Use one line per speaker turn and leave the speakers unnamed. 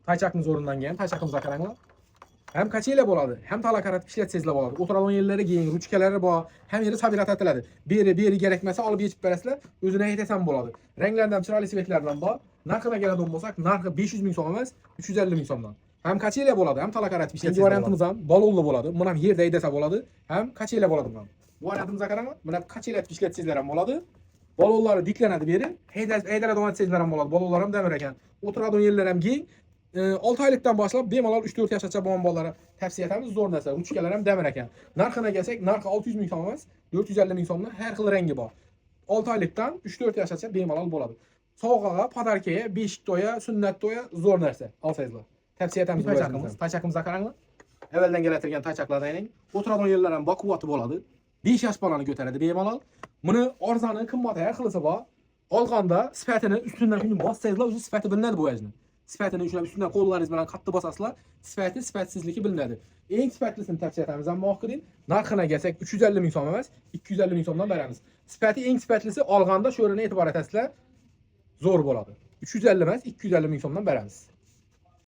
Tayçakımız orundan gelin. Tayçakımıza qaranglar. Hem kaçıyla boladı, hem talakarat işletsizle boladı. Oturalım yerlere giyin, ruçkeleri boğa, hem yeri sabirat etilədi. Biri gerekmese alıp geçip beresler, özüne heytesen boladı. Renklerden, çıraylı sivetlerden bağ. Narkına gelen olmasak, narkı 500 bin som emez, 350 bin somdan. Hem kaçıyla boladı, hem talakarat işletsizle boladı. Variantımızdan balollu boladı. Buna yerde heydese boladı, hem kaçıyla boladı. Bu variantımıza qarama, buna kaçıyla işletsizler boladı. Balolları diklenedi beri, heydele domatesizler boladı. Balollar hem demir eken. Oturadığın yerler hem giyin. 6 aylıktan başlayıp bemalol 3-4 yaşaça bu bolalara tavsiye etamiz. Zor narsa. Uçkalar hem demir eken. Narxına gelsek, narxı 600 bin som emas, 450 bin somdan her xil rengi var. 6 aylıktan 3-4 yaşaça bemalol boladı. Soğuğa, padarkeye, beşik doya, sünnet doya zor narsa. Alsayızlar. Tavsiye etamiz bu tayçakımız. Tayçakımıza qaranglar. Evvelden geletirgen tayçaklardan enin. Oturadığın yerler hem bakıvatı boladı. 5 yaş balanı götüredi bemalol. Bunu arzanı, kımmatı her xılısı var. Alğanda sifətini üstündən şimdi bassayızlar, özü sifəti bilinədir bu vəcinin. Sifətini üstündən qollarınız bilan qatlı basasılar, sifəti sifətsizliki bilinədir. En sifətlisini tavsiye etəmizdən muhakkidin. Narxına gəlsək 350 bin som emas, 250 bin somdan verəmiz. Sifəti en sifətlisi alğanda şöhrənə etibar etəsizlər, zor boladı. 350 emas, 250 bin somdan verəmiz.